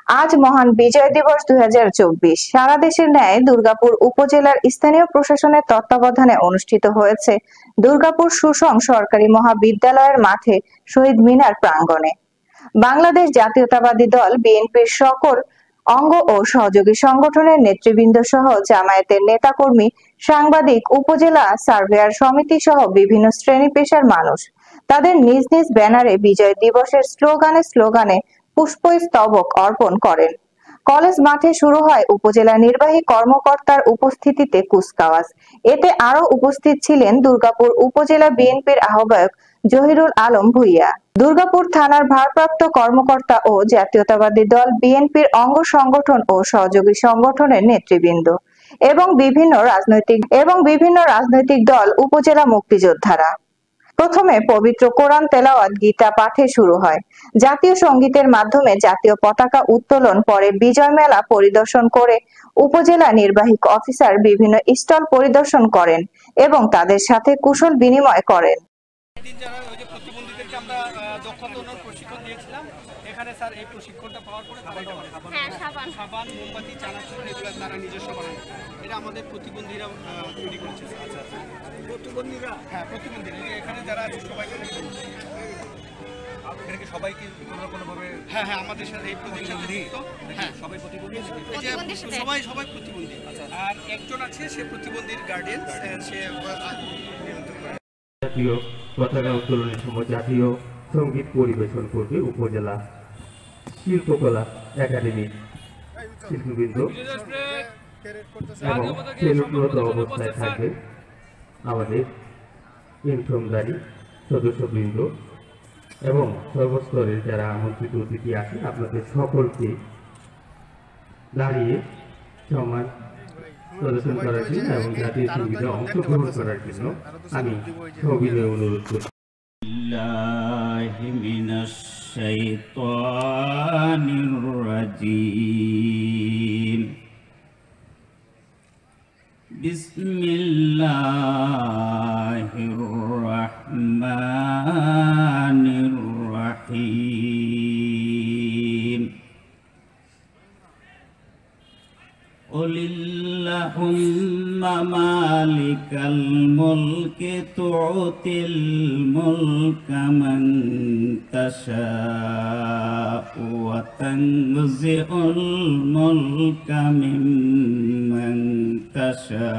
আজ মহান বিজয় দিবস 2024 সারা দেশের ন্যায় দুর্গাপুর উপজেলার স্থানীয় প্রশাসনের তত্ত্বাবধানে অনুষ্ঠিত হয়েছে দুর্গাপুর সুসং সরকারি মহাবিদ্যালয়ের মাঠে শহীদ মিনার প্রাঙ্গণে। বাংলাদেশ জাতীয়তাবাদী দল বিএনপির সকল অঙ্গ ও সহযোগী সংগঠনের নেতৃবৃন্দ সহ জামায়াতের নেতাকর্মী, সাংবাদিক, উপজেলা সার্ভেয়ার সমিতি সহ বিভিন্ন শ্রেণী পেশার মানুষ তাদের নিজ নিজ ব্যানারে বিজয় দিবসের স্লোগানে পুষ্পস্তবক অর্পণ করেন। কলেজ মাঠে শুরু হয় উপজেলা নির্বাহী কর্মকর্তার উপস্থিতিতে কুচকাওয়াজ। এতে আরো উপস্থিত ছিলেন দুর্গাপুর উপজেলা বিএনপির আহ্বায়ক জহিরুল আলম ভূঁইয়া, দুর্গাপুর থানার ভারপ্রাপ্ত কর্মকর্তা ও জাতীয়তাবাদী দল বিএনপির অঙ্গ সংগঠন ও সহযোগী সংগঠনের নেতৃবৃন্দ এবং বিভিন্ন রাজনৈতিক দল, উপজেলা মুক্তিযোদ্ধারা। প্রথমে পবিত্র কোরআন তেলাওয়াত, গীতা পাঠে শুরু হয়। জাতীয় সঙ্গীতের মাধ্যমে জাতীয় পতাকা উত্তোলন, পরে বিজয় মেলা পরিদর্শন করে উপজেলা নির্বাহী অফিসার বিভিন্ন স্টল পরিদর্শন করেন এবং তাদের সাথে কুশল বিনিময় করেন। এখানে স্যার এই প্রশিক্ষণটা পাওয়ার পরে সাবান, মোমবাতি, চানাচুর এগুলো তারা নিজস্ব বানায়। এটা আমাদের প্রতিবন্ধীরা তৈরি করেছে। আচ্ছা আচ্ছা, প্রতিবন্ধীরা? হ্যাঁ, প্রতিবন্ধীরা। এখানে যারা আছে সবাই সবাইকে কোনোভাবে, হ্যাঁ হ্যাঁ, আমাদের সাথে এই প্রতিবন্ধী, হ্যাঁ সবাই প্রতিবন্ধী, সবাই প্রতিবন্ধী। আর একজন আছে সে প্রতিবন্ধীর গার্ডিয়ান, সে জাতীয় পতাকা উত্তোলনের সময় জাতীয় সঙ্গীত পরিবেশন করবে উপজেলা শিল্পকলা একাডেমির শিল্পবৃন্দ এবং সেলুটরত অবস্থায় থাকবে আমাদের ইনফর্মদারি সদস্যবৃন্দ এবং সর্বস্তরের যারা আমন্ত্রিত অতিথি আছেন। আপনাদের সকলকে দাঁড়িয়ে সম্মান প্রদর্শন করার জন্য এবং জাতীয় সঙ্গীতে অংশগ্রহণ করার জন্য আমি সবিনয় অনুরোধ করি। বিসমিল্লাহির রহমানির রহিম। কুলিল্লাহুম্মা মালিকাল মুলকি তু'তিল মুলকা মান তাশা'উ ওয়া তানজি'ুল মুলকা মিম্মান তাশা'।